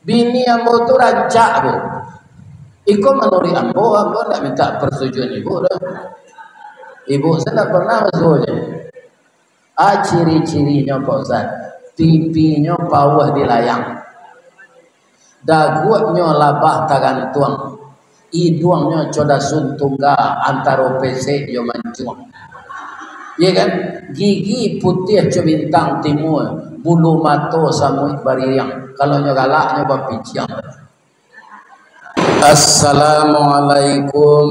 Bini ambo tu rancak bu. Iko menuri ambo nak minta persetujuan ibu dah. Ibu saya tak pernah masuknya. Ciri-cirinya Pak Ustaz, pipinya bawah dilayang, dagunya labah tagantuang, hidungnya coda suntungga antara PC yo mancuang. Ya kan? Gigi putih co bintang timur, bulu mato samui bariang, kalau nyo galaknya bapiciang. Assalamualaikum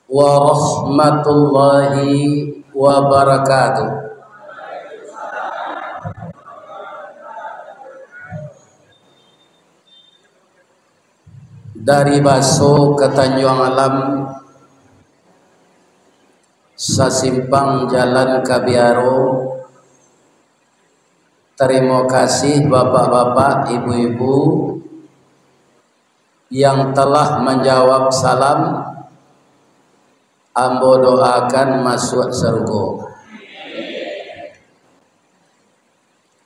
warahmatullahi wabarakatuh. Dari Baso ke Tanjung Alam, sasimpang Jalan Kabiaro. Terima kasih bapak-bapak, ibu-ibu yang telah menjawab salam. Ambo doakan masuk surga.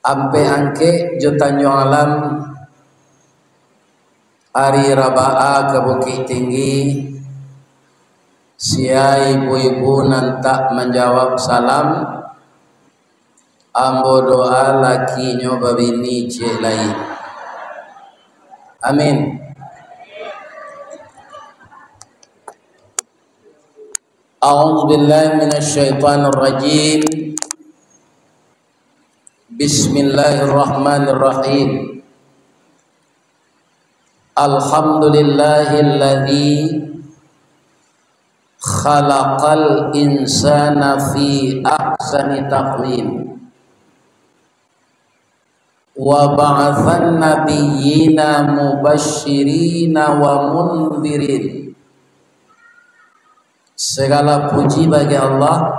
Ampe angke Tanjung Alam hari Rabaa ke Bukit Tinggi, sia ibu-ibu nantak menjawab salam. Ambo doa lakinya babini cek lain. Amin. A'udzu billahi minasyaitonir rajim. Bismillahirrahmanirrahim. Alhamdulillahilladzi khalaqal insana fi ahsani taqwim wa ba'atsan nabiyyina mubashshirina wa mundzirin. Segala puji bagi Allah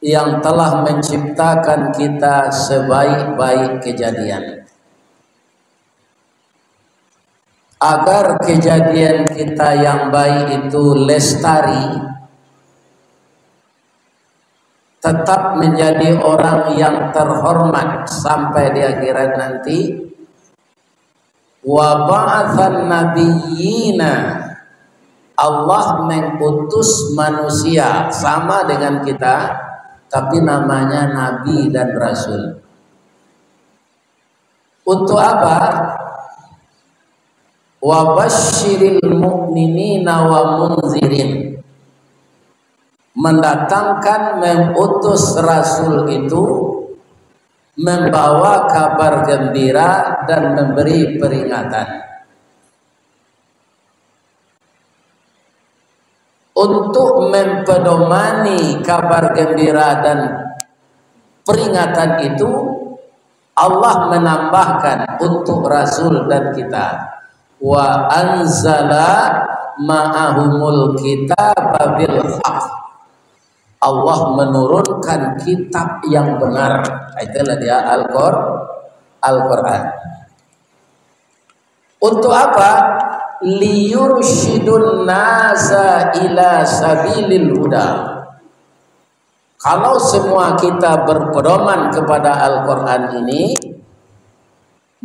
yang telah menciptakan kita sebaik-baik kejadian, agar kejadian kita yang baik itu lestari, tetap menjadi orang yang terhormat sampai di akhirat nanti. Wa ba'atsan nabiyyina, Allah mengutus manusia sama dengan kita, tapi namanya nabi dan rasul. Untuk apa? Wa basyiril mu'minina wa munzirin. Mendatangkan, mengutus rasul itu membawa kabar gembira dan memberi peringatan. Untuk mempedomani kabar gembira dan peringatan itu, Allah menambahkan untuk rasul dan kita, wa anzala ma'ahumul kitaba bil haq. Allah menurunkan kitab yang benar. Itulah dia Al-Quran. Untuk apa? Liyursyidun nasa ila sabilil huda. Kalau semua kita berpedoman kepada Al-Quran ini,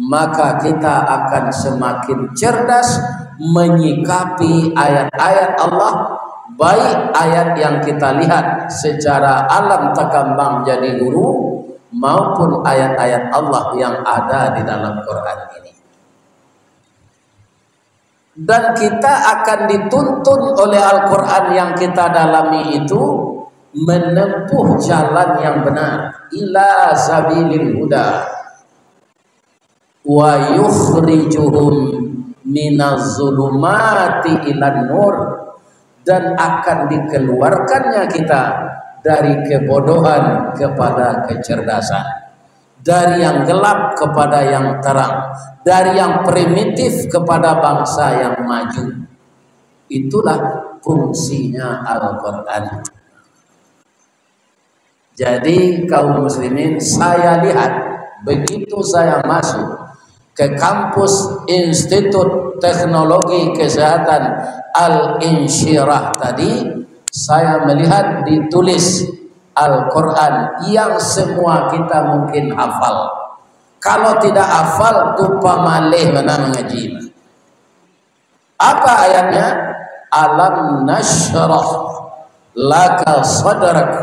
maka kita akan semakin cerdas menyikapi ayat-ayat Allah, baik ayat yang kita lihat secara alam takambang jadi guru, maupun ayat-ayat Allah yang ada di dalam Quran ini. Dan kita akan dituntun oleh Al-Quran yang kita dalami itu menempuh jalan yang benar, ila sabilil huda, wa yukhrijuhum minaz zulumati ilan nur, dan akan dikeluarkannya kita dari kebodohan kepada kecerdasan, dari yang gelap kepada yang terang, dari yang primitif kepada bangsa yang maju. Itulah fungsinya Al-Quran. Jadi kaum muslimin, saya lihat begitu saya masuk ke kampus Institut Teknologi Kesehatan Al-Insyirah tadi, saya melihat ditulis Al-Quran yang semua kita mungkin hafal. Kalau tidak hafal tu pamalih mana mengaji. Apa ayatnya? Alam nashrah laka sadrak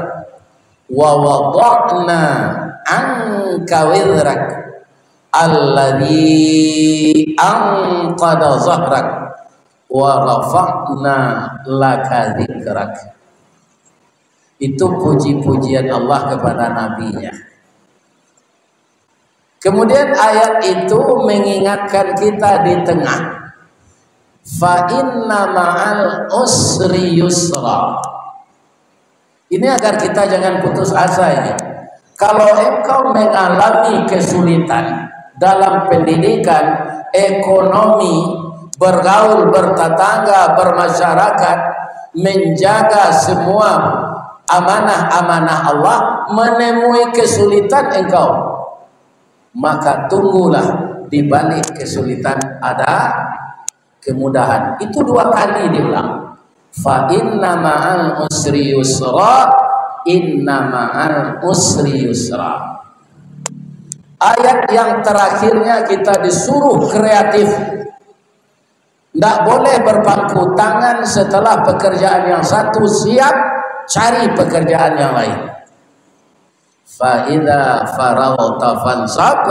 wa wada'na anka wizrak alladhi anqada zahrak wa rafa'na laka dzikrak. Itu puji-pujian Allah kepada nabinya. Kemudian ayat itu mengingatkan kita di tengah, fa inna ma'al usri yusra. Ini agar kita jangan putus asa ini. Kalau engkau mengalami kesulitan dalam pendidikan, ekonomi, bergaul, bertetangga, bermasyarakat, menjaga semua amanah-amanah Allah, menemui kesulitan engkau, maka tunggulah di balik kesulitan ada kemudahan. Itu 2 kali diulang. Fa inna ma'al usri yusra, inna ma'al usri yusra. Ayat yang terakhirnya kita disuruh kreatif. Tidak boleh berpangku tangan setelah pekerjaan yang satu siap, cari pekerjaan yang lain. Fa idza faragta fansab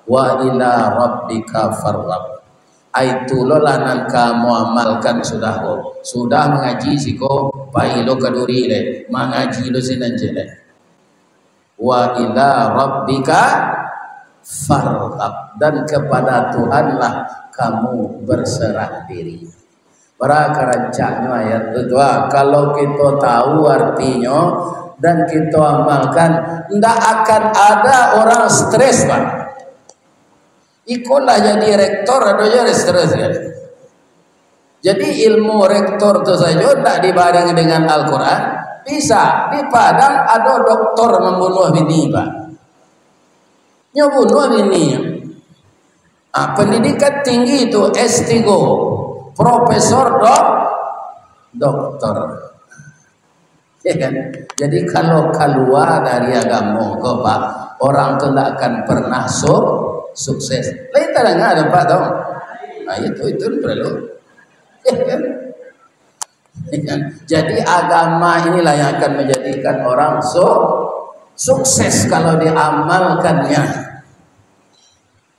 wa ila rabbika farghab. Aitu lolanan kamu amalkan sudah mengaji siko pai lo kaduri le mengaji lo sinanjele wa ila rabbika farghab, dan kepada Tuhanlah kamu berserah diri. Para kerancangnya ayat kedua, kalau kita tahu artinya dan kita amalkan, tidak akan ada orang stres, Pak. Ikolah jadi rektor atau jadi stres kan? Jadi ilmu rektor itu saja tidak dibarengi dengan Al-Quran. Bisa di Padang ada doktor membunuh bini, Pak. Nyebunuh bini. Pendidikan tinggi itu S3, profesor, doktor. Ya kan? Jadi kalau keluar dari agama kok Pak, orang itu tidak akan pernah sukses. Lain tak ada Pak dong. Nah itu perlu. Ya kan? Ya kan? Jadi agama inilah yang akan menjadikan orang sukses kalau diamalkannya.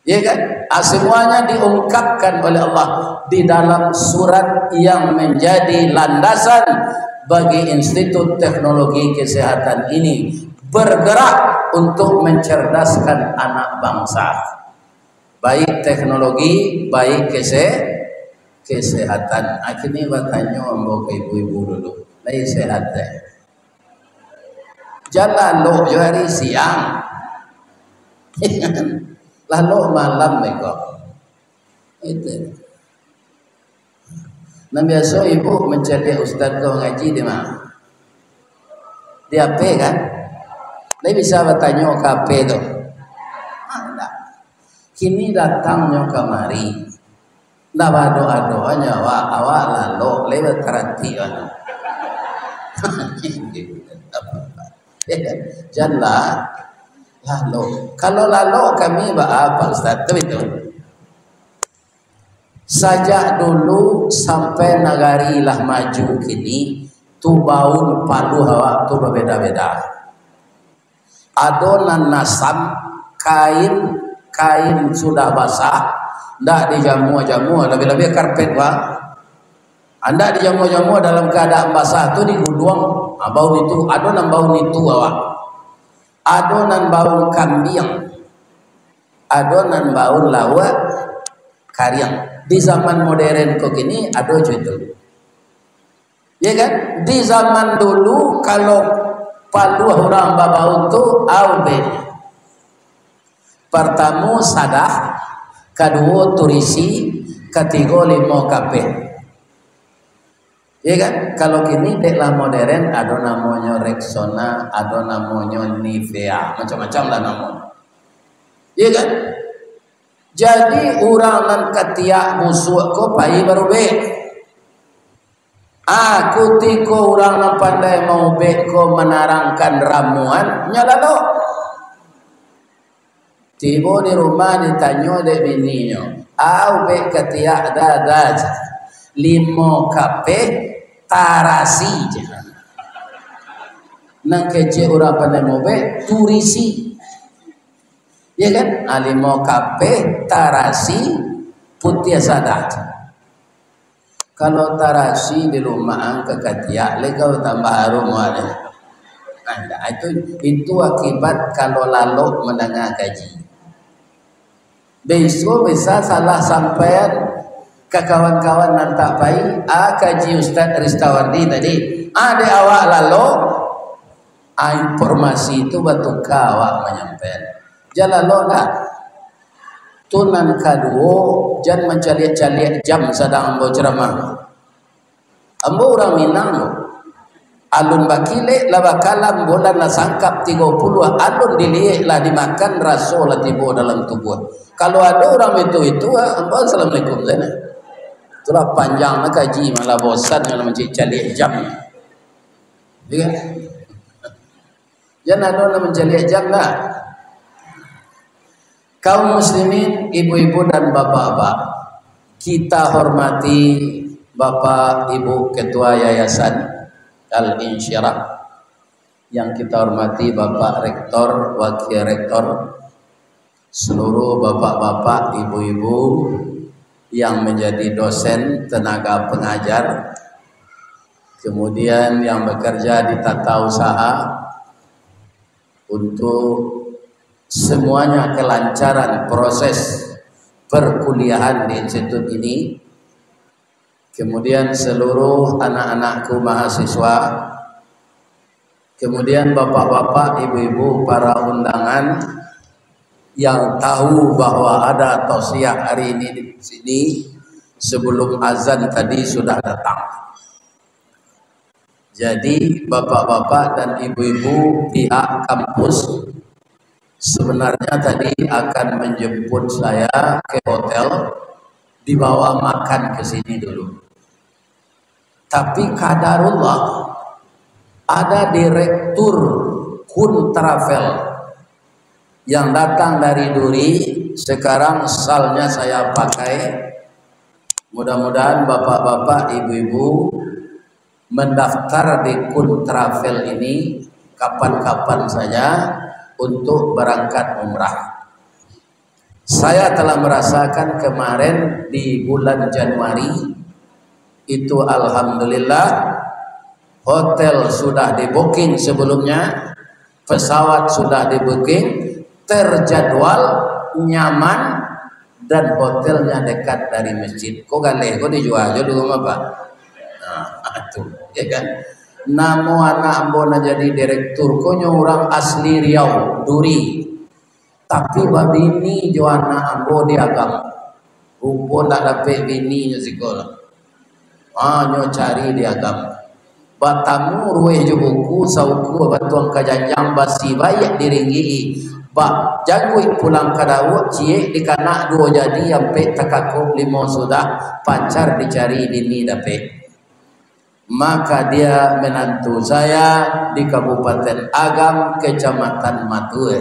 Ya kan? Semuanya diungkapkan oleh Allah di dalam surat yang menjadi landasan bagi Institut Teknologi Kesehatan ini bergerak untuk mencerdaskan anak bangsa, baik teknologi, baik kesehatan. Akhirnya bertanya mbok ibu-ibu dulu, lagi sehat deh. Jalan lo hari siang, lalu malam mereka itu. Nah biasa ibu mencari ustaz kau ngaji di mana? Di AP kan? Dia bisa bertanya ke AP tu. Enggak. Kini datangnya kemari. Ndak berdoa-doanya awak lalu lewat terhati kan. Janganlah lalu. Kalau lalu kami apa ustaz tu itu. Sajak dulu sampai negari lah maju kini, tu baun palu hawa tu berbeda-beda. Adonan nasam kain sudah basah, ndak dijamu-jamu, lebih-lebih karpet Pak. Anda dijamu-jamu dalam keadaan basah tu digudung, baun itu, adonan baun itu hawa. Adonan baun kambing, adonan baun lawa karyang. Di zaman modern kok ini ada itu, ya kan? Di zaman dulu kalau palu orang babau itu aube. Pertama sadah, kedua turisi, ketiga lima kape. Ya kan? Kalau kini deklah modern ada namanya Rexona, ada namanya Nivea, macam-macam lah namanya. Ya kan? Jadi orang nan ketiak musuh ko pai baru be. Aku tiko orang nan pandai mau be ko menarangkan ramuan nyala lo. Tiba di rumah ditanya dek bininya, au be ketiak dadaj 5 kape tarasi je. Nang kece orang pandai mobe turisi. Ya kan? 5 kape tarasi putih sadat. Kalau tarasi di rumah angka ketiak lekau tambah harum ada. Anda itu akibat kalau lalu mendengar gaji. Besok bisa salah sampai ke kawan-kawan nantak baik kaji Ustaz Ristawardi tadi ada awak lalu informasi itu betul awak menyampaikan jalan lo nak tunan kedua jangan mencari-cari jam sedang ambo ceramah ambo orang Minang alun bakile lah bakalan bulan lah sangkap 30 alun dilihat lah dimakan rasul lah tiba dalam tubuh. Kalau ada orang itu assalamualaikum sana. Itulah panjang nak kaji malah bosan kalau mencari jam. Ya. Jangan ada orang mencari jam lah. Kaum muslimin, ibu-ibu dan bapak-bapak, kita hormati Bapak Ibu Ketua Yayasan Al-Insyirah, yang kita hormati Bapak Rektor, Wakil Rektor, seluruh bapak-bapak, ibu-ibu yang menjadi dosen, tenaga pengajar, kemudian yang bekerja di tata usaha, untuk semuanya kelancaran proses perkuliahan di institut ini. Kemudian seluruh anak-anakku mahasiswa, kemudian bapak-bapak, ibu-ibu, para undangan yang tahu bahwa ada tausiah hari ini di sini sebelum azan tadi sudah datang. Jadi bapak-bapak dan ibu-ibu pihak kampus sebenarnya tadi akan menjemput saya ke hotel, dibawa makan ke sini dulu. Tapi kadarullah ada direktur Kun Travel yang datang dari Duri, sekarang salnya saya pakai. Mudah-mudahan bapak-bapak, ibu-ibu mendaftar di Kun Travel ini kapan-kapan saja untuk berangkat umrah. Saya telah merasakan kemarin di bulan Januari itu alhamdulillah hotel sudah di booking sebelumnya, pesawat sudah di booking, terjadwal, nyaman, dan hotelnya dekat dari masjid. Kok galeh, kok dijual aja dulu apa? Nah, itu, ya kan? Namo anak ambona jadi direktur, konyo orang asli Riau, Duri. Tapi babini jo anak ambo di agam. Rupo nak dapat bini sekolah. Nyo cari di agam. Batamu ruwe jo buku sauku batuang kajanjang basi bayak diringgi. Bak jagui pulang kadawu cie dikanak 2 jadi sampai takakuk 5 sudah pacar dicari bini dapat. Maka dia menantu saya di Kabupaten Agam, Kecamatan Matue.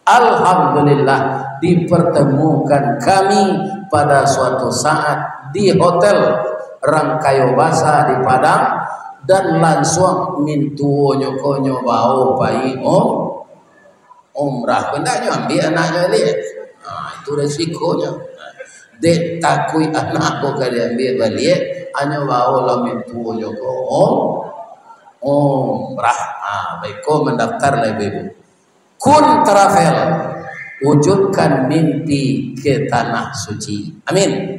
Alhamdulillah dipertemukan kami pada suatu saat di hotel Rangkayo Basa di Padang, dan langsung mintu konyo bau pai umrah. Hendaknya ambil anaknya lihat. Nah, itu resikonya. Dek takui anak kau kali ambil balik, hanya bawa lamin tua joko umrah. Baik kau mendaftar lah ibu. Kun Travel, wujudkan mimpi ke tanah suci. Amin.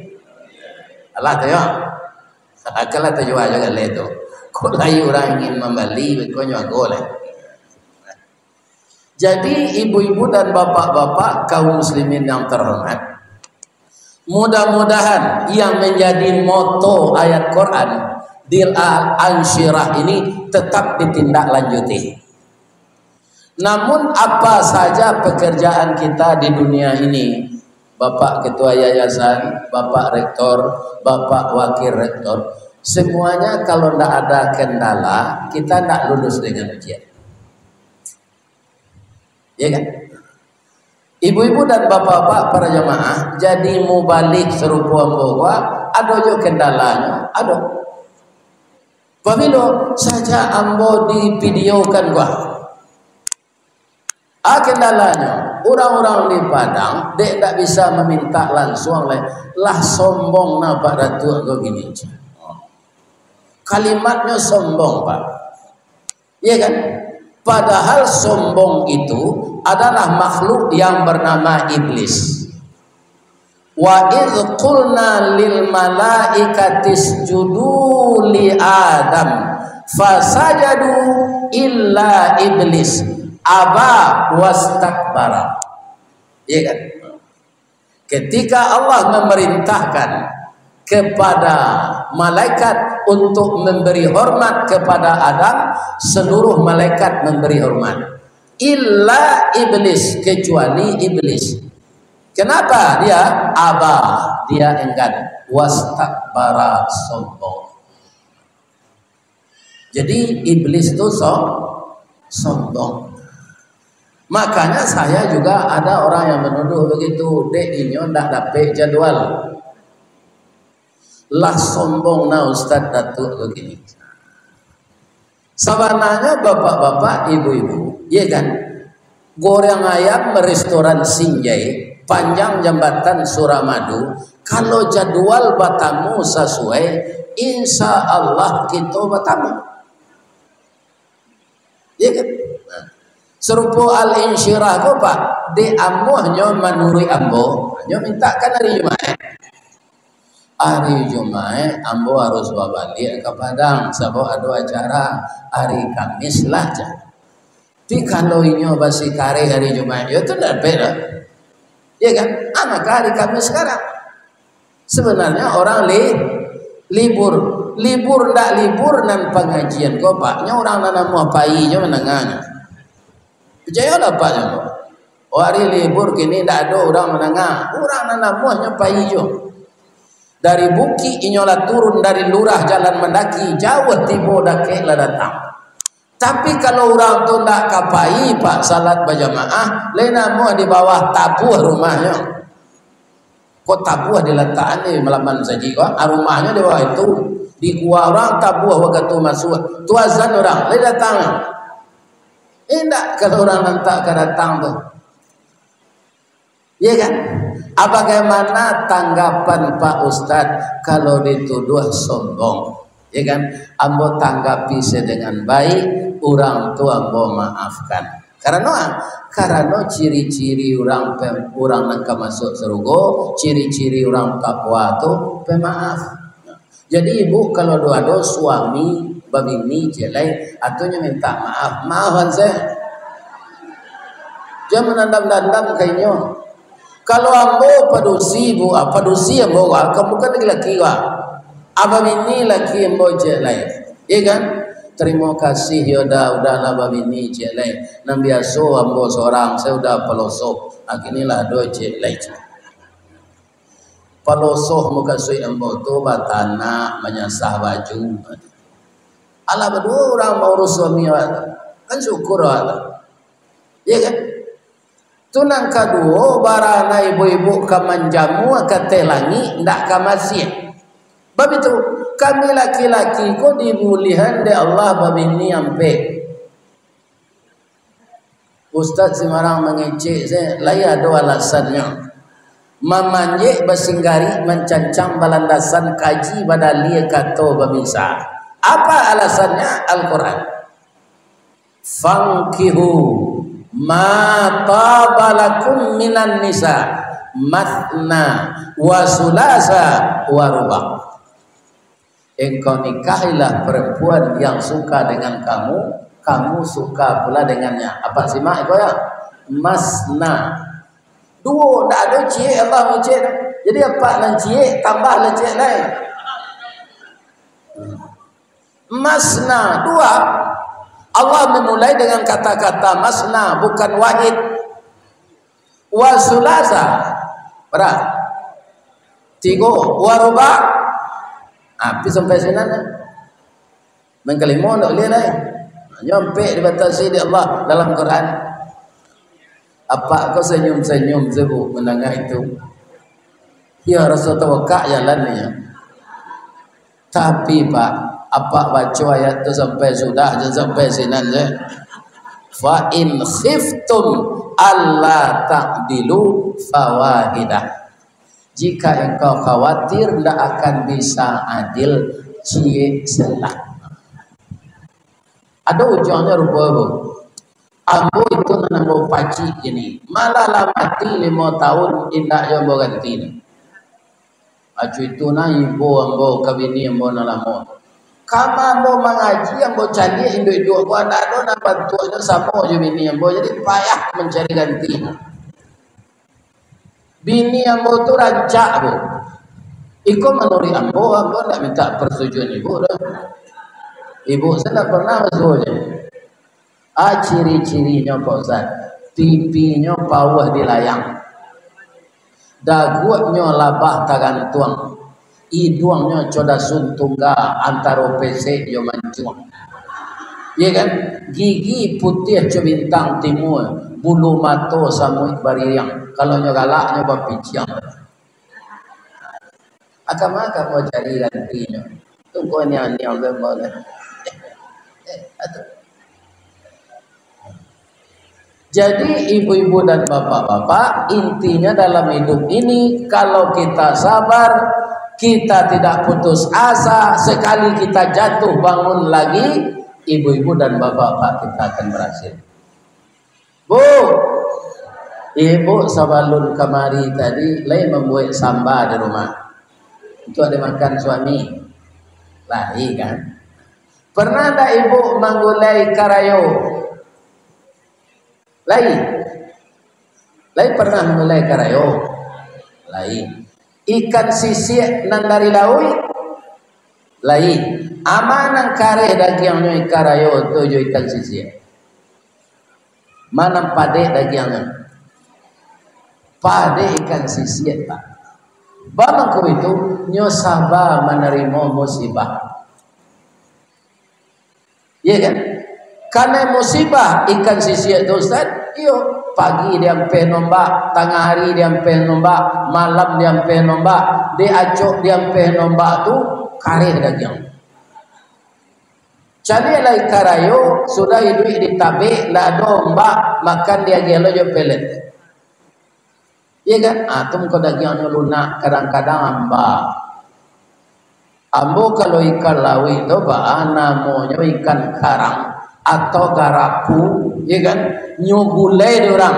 Allah tayo. Akala tayo aja kali itu. Kau lagi orang ingin membeli, kau nyagoleh. Jadi ibu-ibu dan bapak-bapak kaum muslimin yang terhormat, mudah-mudahan yang menjadi moto ayat Quran di Al-Insyirah ini tetap ditindaklanjuti. Namun apa saja pekerjaan kita di dunia ini, Bapak Ketua Yayasan, Bapak Rektor, Bapak Wakil Rektor, semuanya kalau tidak ada kendala, kita tidak lulus dengan ujian. Ya kan? Ibu-ibu dan bapak-bapak para jamaah jadi mubalik serupa bahwa ada jo kendalanya, ada. Pamilo saja ambo di videokan gua. Kendalanya orang-orang di Padang dek tak bisa meminta langsung lah sombong na Pak Datuk kau gini. Kalimatnya sombong Pak. Iya kan? Padahal sombong itu adalah makhluk yang bernama iblis. Wa idh qulna lil malaikati isjudu li Adam fasajadu illa iblis aba wastakbara. Iya kan? Ketika Allah memerintahkan kepada malaikat untuk memberi hormat kepada Adam, seluruh malaikat memberi hormat. Illa iblis, kecuali iblis. Kenapa dia aba? Dia enggan. Wastakbara, sombong. Jadi iblis itu sombong. Makanya saya juga ada orang yang menuduh begitu, dek inyo ndak dapat jadwal. Lah sombong na Ustaz Datuk begini. Sebenarnya bapak-bapak, ibu-ibu, ya kan? Goreng ayam restoran Sinjai, panjang jambatan Suramadu. Kalau jadwal batamu sesuai, insya Allah kita batamu. Ya kan? Serupa al-insyirah ko Pak, di amuhnya menuri ambo, hanya mintakan hari Jumat. Hari Jumat ambo harus balik ke Padang sebab ada acara hari Kamis lah. Tapi kalau ini basi kare hari Jumat itu tidak beda. Ya kan? Anak hari Kamis sekarang. Sebenarnya orang libur ndak libur nan pengajian ko Pak. Nya orang nanam pai nya menengahnya. Percaya lah Pak nya. Hari libur kini ndak ada orang menengah. Orang nanam nya pai jo. Dari Buki inyola turun dari lurah jalan mendaki jauh tibo dake lah datang. Tapi kalau orang tu nak kapai Pak salat berjamaah, lena mu di bawah tabuh rumahnya. Kok tabuh diletakkan ni melaman saji kok, rumahnya di bawah itu. Di gua orang tabuh waktu masuk. Tu azan orang, le datang. Indak kalau orang nanti ke datang tu. Ya kan? Bagaimana tanggapan Pak Ustadz kalau dituduh sombong? Ya kan? Ambo tanggapi sedengan baik, orang tua ambo maafkan. Karena ciri-ciri orang nak masuk surga, ciri-ciri orang takwa tu pemaaf. Jadi ibu kalau doa suami babini jelek, atunya minta maafan saya. Jangan nandam-nandam kayaknya. Kalau ambo padusi bu, padusi ambo kamu kan laki abang ini laki ambo jelai, iya kan? Terima kasih yoda udahlah babini jelai. Nam biasa ambo seorang saya udah pelosok, akinilah do jelai. Pelosok muka sui ambo tu batana menyasah baju. Allah berdua orang mau urus suami kan syukur Allah, iya kan? Tunang kedua barana ibu-ibu kamanjamu katelangi ndak kamasih. Bab itu kami laki-laki ko dimulihan de Allah bab ini ampe. Ustaz Semarang mengecek saya laya ada alasannya. Mamanje basinggari mencancang balandasan kaji badali kato babisa. Apa alasannya? Al-Quran. Fankihu ma tabalakum minan nisa matna wa sulasa wa ruba. Engkau nikahilah perempuan yang suka dengan kamu, kamu suka pula dengannya. Apa sih mak itu ya? Masna. Dua tak ada cie Allah cie. Jadi apa nan cie tambah le cie lain. Masna dua. Allah memulai dengan kata-kata masna, bukan wahid. Wa sulasa berapa? 3. Wa ruba. Api sampai sini mengkelimo nak boleh lah. Nyampe dibatasi di Allah dalam Quran. Apa kau senyum-senyum sebut menengah itu? Ya rasa tawakak jalannya. Tapi Pak, apa baca ayat itu sampai sudah sampai sinan je. Fa in khiftum alla ta'dilu fawahidah. Jika engkau khawatir tidak akan bisa adil, cie selah. Ada ujungnya rupa-rupa. Ambo itu menambah paci ini. Malah lah mati 5 tahun indah yang berganti ini. Acu itu na ibu ambo kabini ambo nalamo. Kama ambo mengaji ambo candi indo-indo ambo ada na bantuannya sama je bini ambo jadi payah mencari ganti. Bini ambo tu rancak bu. Iko menuri ambo nak minta persetujuan ibu dah. Ibu saya tak pernah masuknya. Ciri-cirinya Pak Ustaz, pipinya bawah di layang, dagunya labah tagantuang, hidungnya coda suntungga antara PC yo mancuang, ya kan? Gigi putih co bintang timur, bulu mato samui bariang, kalau nyo galaknya bapiciang. Agama mau cari gantinya, tunggu nyanyi oleh boleh. Jadi ibu-ibu dan bapak-bapak, intinya dalam hidup ini kalau kita sabar, kita tidak putus asa, sekali kita jatuh bangun lagi, ibu-ibu dan bapak-bapak kita akan berhasil. Bu, ibu sabalun kemari tadi lagi membuat samba di rumah. Itu ada makan suami. Lari kan? Pernah ada ibu menggulai karayo? Lain pernah mulai karayo. Lain ikan sisik nan dari laut. Lain amanang kare dagingnya karayo tu jo ikan sisik. Mana pade dagingnya? Pade ikan sisik Pak. Bangku itu nyo sabar menerima musibah. Ya kan? Karena musibah ikan sisik itu Ustaz, iyo pagi dia ampe nombak, tengah hari dia ampe nombak, malam dia ampe nombak, di acok dia ampe nombak tu kare daging. Jadi lai karayo sudah hidup di tabe la domba makan dia gelo jo pelet. Iya kan? Atum ko dagingnya lunak kadang-kadang amba. Ambo kalau ikan lawi itu namanya ikan karang atau garapu, ya kan? Nyugulai orang.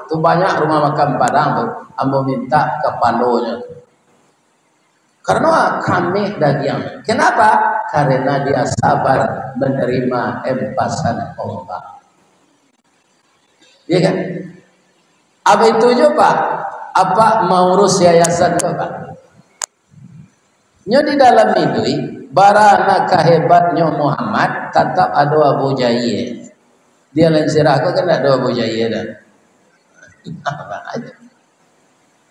Tu banyak rumah makan Padang tu. Ambo minta kepalonya. Karena kami daging. Kenapa? Karena dia sabar menerima empasan ombak. Ya kan? Apa itu juga Pak? Apa mau urus yayasan tu Pak? Nyo di dalam itu barana kehebatnya Muhammad tetap ada Abu Jahil. Dia lain sirah kau kan ada Abu Jahil dah.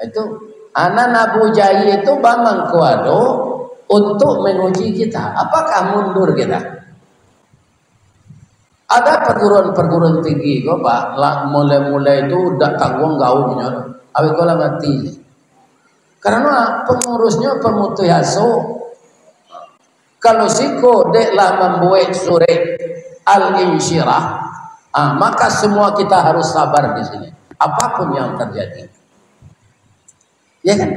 Itu anak Abu Jahil itu bamang kuado untuk menguji kita. Apakah mundur kita? Ada perguruan-perguruan tinggi kau Pak. Mulai-mulai itu dak tanggung gaungnya. Awi kau lah mati. Karena pengurusnya pemutuh haso. Kalau siko deklah membuat surat al-insyirah, maka semua kita harus sabar di sini. Apapun yang terjadi. Ya kan?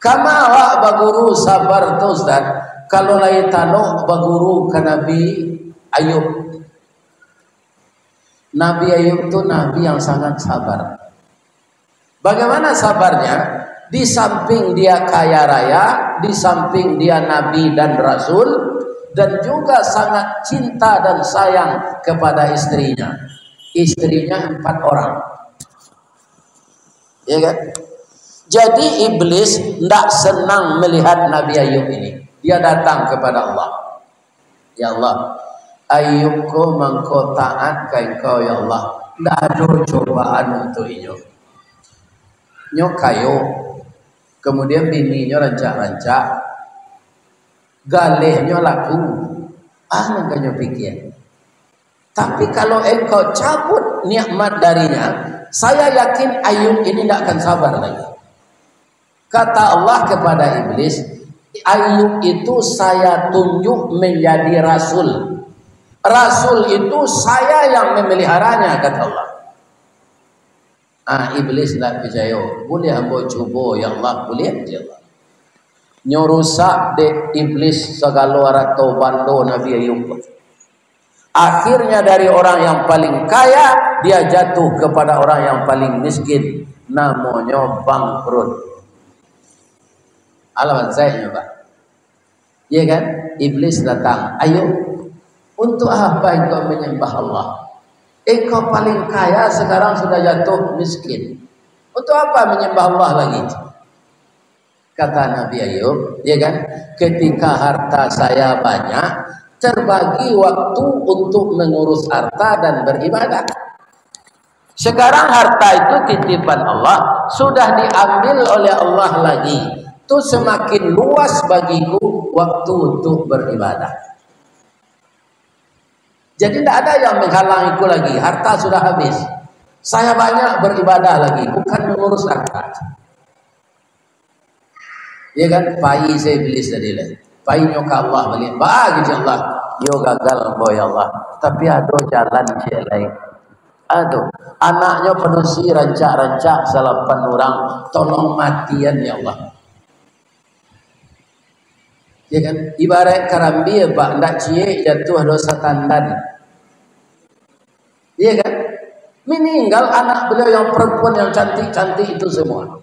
Kama awak baguru sabar tu Ustaz. Kalau lai tano baguru ke Nabi Ayub. Nabi Ayub itu nabi yang sangat sabar. Bagaimana sabarnya? Di samping dia kaya raya, di samping dia nabi dan rasul, dan juga sangat cinta dan sayang kepada istrinya. Istrinya 4 orang. Ya kan? Jadi iblis tidak senang melihat Nabi Ayub ini. Dia datang kepada Allah. Ya Allah, Ayubku mengkau taat ke engkau ya Allah. Tidak ada cobaan untuk Ayub. Nyok kayo. Kemudian bininya rancak-rancak, galehnya laku, makanya pikir. Tapi kalau engkau cabut nikmat darinya, Saya yakin Ayub ini tidak akan sabar lagi. Kata Allah kepada iblis, Ayub itu saya tunjuk menjadi rasul. Rasul itu saya yang memeliharanya, kata Allah. Iblis tidak percaya. Boleh hamba cuba ya Allah, boleh ya Allah. Nyorusak de iblis segala rato bando Nabi Ayub. Akhirnya dari orang yang paling kaya dia jatuh kepada orang yang paling miskin, namanya bangkrut. Alamat saya Pak. Ya kan? Iblis datang, ayo, untuk apa engkau menyembah Allah? Engkau paling kaya sekarang sudah jatuh miskin. Untuk apa menyembah Allah lagi? Kata Nabi Ayub, ya kan? Ketika harta saya banyak, terbagi waktu untuk mengurus harta dan beribadah. Sekarang harta itu titipan Allah, sudah diambil oleh Allah lagi. Itu semakin luas bagiku waktu untuk beribadah. Jadi tidak ada yang menghalangiku lagi. Harta sudah habis. Saya banyak beribadah lagi, bukan mengurus harta. Ya kan? Pai saya iblis tadi lah. Pai nyoka Allah balik. Bagi Allah. Yo gagal boy Allah. Tapi ada jalan cik lain. Aduh, anaknya penusi rancak-rancak salapan orang, tolong matian ya Allah. Ya kan? Ibarat karambi ya Pak, ndak cie jatuh dosa tandan. Iya kan? Meninggal anak beliau yang perempuan yang cantik-cantik itu semua.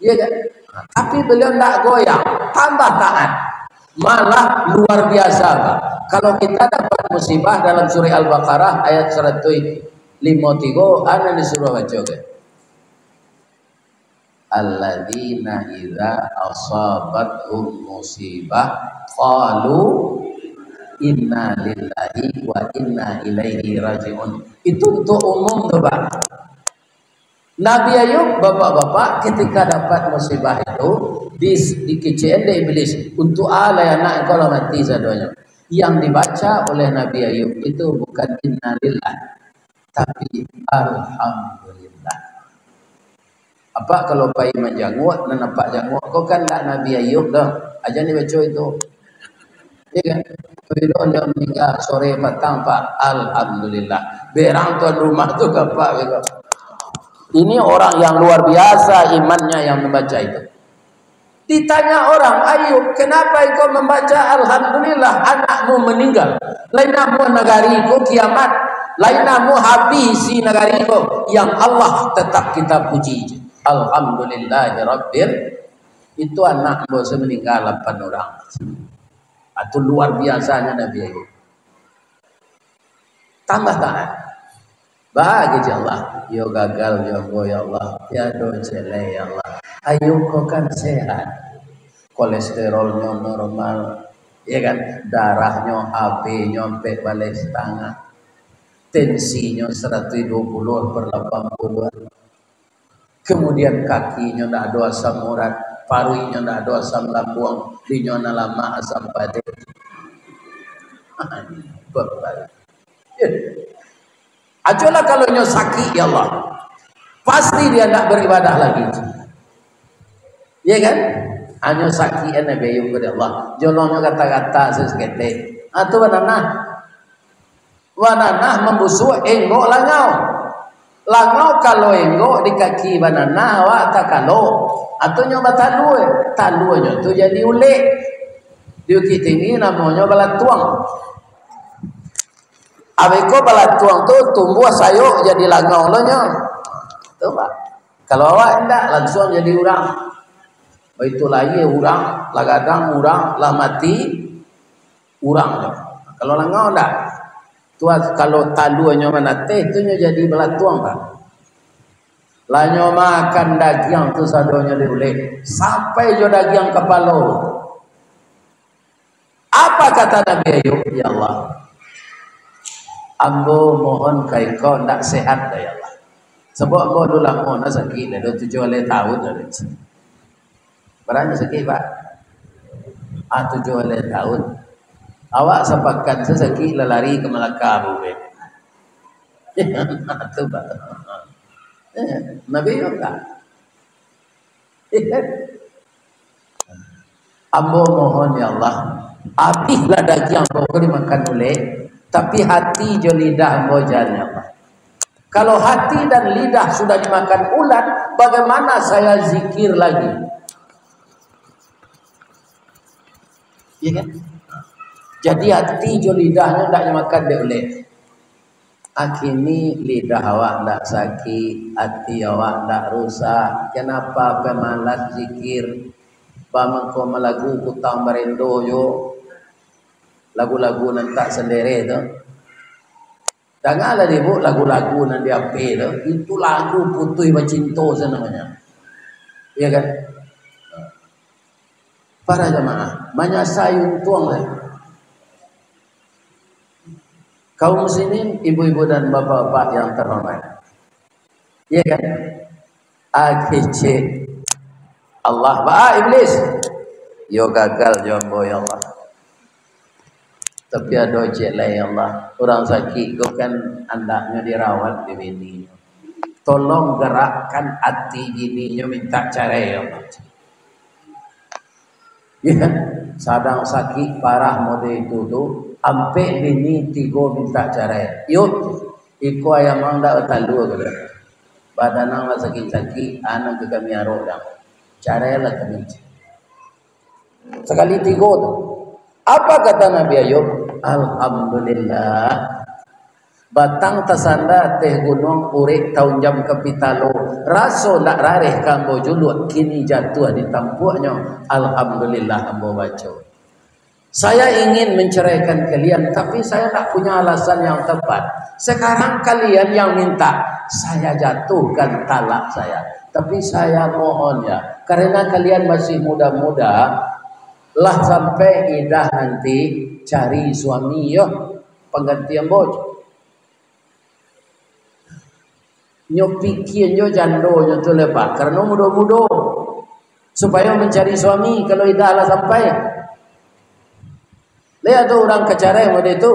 Iya kan? Tapi beliau ndak goyang, tambah taat. Malah luar biasa Pak. Kalau kita dapat musibah dalam surah Al-Baqarah ayat 153, ana disuruh baca ke. Alladzina idza asabathum musibah qalu inna lillahi wa inna ilaihi raji'un. Itu untuk umum tuh Pak. Nabi Ayub, bapak-bapak, ketika dapat musibah itu dikecewakan oleh iblis. Untuk Allah anak engkau mati sadonya. Yang dibaca oleh Nabi Ayub itu bukan innalillah, tapi alhamdulillah. Apa kalau bayi menjanguk dan nampak janguk, kau kan tak Nabi Ayub dah. Aja ni baca itu. Ya kan? Bila dia meninggal sore petang Pak, alhamdulillah. Berang tuan rumah tu Pak. Ini orang yang luar biasa imannya yang membaca itu. Ditanya orang, Ayub, kenapa engkau membaca alhamdulillah anakmu meninggal? Lainamu negariku kiamat, lainamu habisi negariku, yang Allah tetap kita puji. Alhamdulillahirabbil. Itu anakmu meninggal 8 orang. Itu luar biasanya Nabi Ayub. Tambah taat. Bagi Allah, yo gagal yo ya Allah, ya do celai ya Allah. Ayub kau kan sehat, kolesterolnya normal, ya kan, darahnya AB-nya sampai balik setengah, tensinya 120/80, kemudian kakinya tidak ada asam urat, parunya tidak ada asam lambung, dinya lama asam padat. Ajolah kalau nyo sakit ya Allah, pasti dia tidak beribadah lagi. Ya kan? Hanya sakit Nabi Ayub kepada Allah. Jolongnya kata-kata sesekete. Atau wananah membusuk enggok langau. Langau kalau enggok di kaki banana awak tak kalau. Atau nyoba talunya tu jadi ulek. Di Bukit Tinggi namanya balatuang. Abeko balatuang tu tumbuh sayuk jadi langau lohnya. Tu Pak. Kalau awak enggak langsung jadi urang. Itu lagi urang, lagadang urang, lah mati urang. Kalau langau enggak. Tu kalau talunya mana teh tu jadi balatuang Pak. Lanyo makan daging tu sadonya diulek sampai jo daging kepala. Apa kata Nabi Ayub? Ya Allah, ambo mohon kai kau ndak sehat ya Allah. Sebab ambo dulu lama nak sakit dah 7 tahun dah. Berapa sakit Pak? 7 tahun. Awak sepakat sakit lari ke Melaka bukan? Itu Pak. Nabi juga. Ambo mohon ya Allah, apihlah daging ambo ko dimakan oleh, tapi hati jo lidah ambo jangan ya Allah. Kalau hati dan lidah sudah dimakan ulat, bagaimana saya zikir lagi? Ya kan? Jadi hati jo lidahnya tidak dimakan dia oleh. Akhirnya lidah awak tidak sakit, hati awak tidak rusak. Kenapa pemalas zikir? Bamangko malagu kutang barendo yo, lagu-lagu nanti sendiri tu. Janganlah dibuat lagu-lagu nanti apa tu. Itu lagu putih bercinta namanya. Ya kan? Para jemaah, banyak sayung tuang lah. Kaum muslimin, ibu-ibu dan bapak-bapak yang terhormat. Ya kan? AGC Allah iblis. Yo gagal jombo ya Allah. Tapi ada cek lah ya Allah. Orang sakit kau kan andaknya dirawat di bini. Tolong gerakkan hati bininya minta cara ya Allah. Ya kan? Sadang sakit parah mode itu tu. Ampe bini tigo minta cara. Yuk, iku ayam anda talu ke. Badan ang sakit-sakit, anak ke kami arok dah. Cara lah kami. Sekali tigo tu. Apa kata Nabi Ayub? Alhamdulillah. Batang tasanda teh gunung urik tahun jam kapitalo. Raso nak rareh kambo julu kini jatuh di tampuknya. Alhamdulillah ambo baca. Saya ingin menceraikan kalian, tapi saya tak punya alasan yang tepat. Sekarang kalian yang minta, saya jatuhkan talak saya. Tapi saya mohon ya, karena kalian masih muda-muda, lah sampai idah nanti cari suami yo, penggantian boj. Nyo pikir nyo jando nyo tu lepas, karena muda-muda supaya mencari suami kalau idah lah sampai. Lihat tu orang kecarai model tu.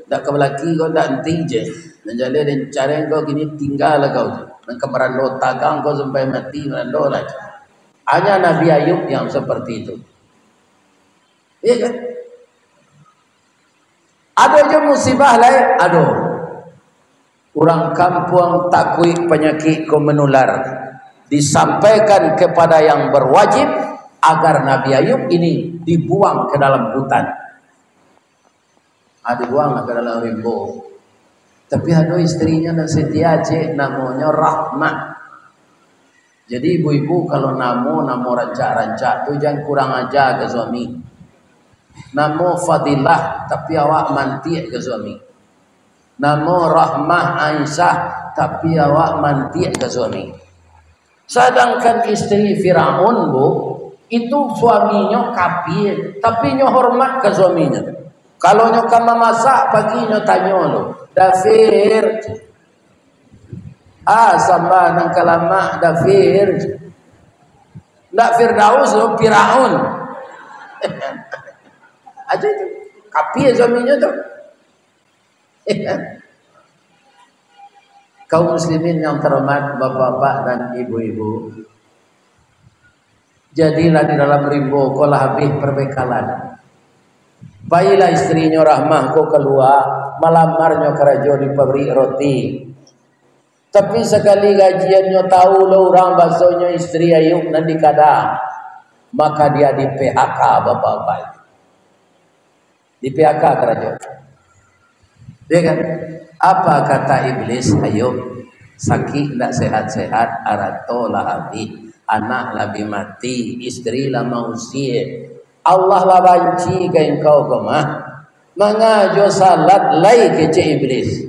Tak kebelaki kau tak henti je. Dan jadi dia cara kau kini tinggal lah kau je. Dan kemerando tagang kau sampai mati merando lah. Hanya Nabi Ayub yang seperti itu. Iya kan? Ada je musibah lain. Aduh. Orang kampung takui penyakit kau menular. Disampaikan kepada yang berwajib agar Nabi Ayub ini dibuang ke dalam hutan. Ada buang ke dalam rimbo. Tapi ada istrinya dan setia je namanya Rahmah. Jadi ibu-ibu kalau namo rancak-rancak tu jangan kurang ajar ke suami. Namo Fadilah tapi awak manti ke suami. Namo Rahmah Aisyah tapi awak manti ke suami. Sedangkan istri Firaun bu itu suaminya kafir tapi nyo hormat ke suaminya. Kalau nyo kama masak pagi nyo tanyo lo, dafir. Samba nang kalama dafir. Ndak Firdaus lo Firaun. Aja itu. Kapi suaminya tu. Kaum muslimin yang terhormat, bapak-bapak dan ibu-ibu. Jadilah di dalam rimbo kolah habis perbekalan. Baiklah istrinya Rahmah kau keluar malamarnya kerajo di pabrik roti. Tapi sekali gajiannya tahu lo orang bahasanya istri Ayub nanti kada, maka dia di PHK bapak-bapak. Di PHK kerajo. Dia kan? Apa kata iblis Ayub? Sakit tidak sehat-sehat, arato lah habis, anak lebih mati, istri lah mausia. Allah lah banci ke engkau kemah mengajo salat lai kece iblis.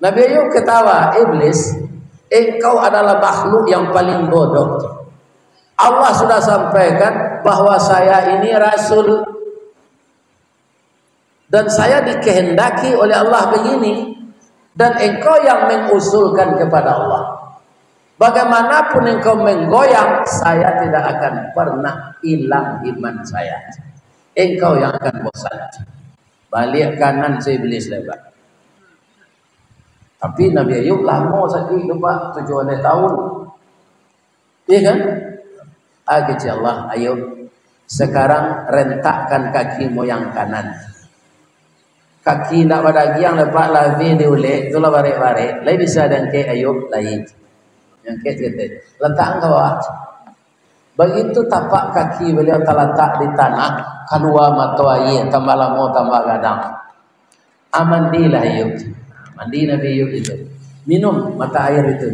Nabi Ayub ketawa, iblis engkau adalah makhluk yang paling bodoh. Allah sudah sampaikan bahwa saya ini rasul dan saya dikehendaki oleh Allah begini, dan engkau yang mengusulkan kepada Allah. Bagaimanapun engkau menggoyang, saya tidak akan pernah hilang iman saya. Engkau yang akan bosan. Balik kanan si iblis lebat. Tapi Nabi Ayub lama sakit lupa 700 tahun. Iya kan? Kecil Allah, Ayub. Sekarang rentakkan kakimu yang kanan. Kaki nak pada yang lepas lavi diulek, itulah barek-barek. Lain bisa dan ke Ayub lain. Yang ke letak ke bawah. Begitu tapak kaki beliau terletak di tanah, kedua mata air tambah lama tambah gadang. Amandilah Ayub. Mandi Nabi Ayub itu. Minum mata air itu.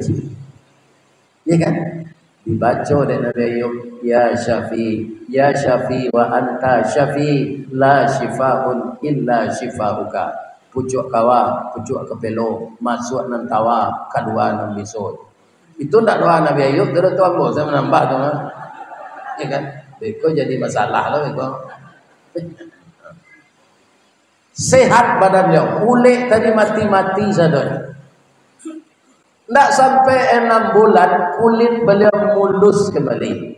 Ya kan? Dibaca oleh Nabi Ayub, ya Syafi wa anta Syafi, la shifaun illa shifauka. Pucuk kawa, pucuk kepelo, masuk nan tawa, kedua nan bisut. Itu ndak doa Nabi Ayub, terus tu ambo saya menambah tu. Ya kan? Beko jadi masalah loh beko. Sehat badan dia, kulit tadi mati-mati saja. Tidak sampai 6 bulan kulit beliau mulus kembali.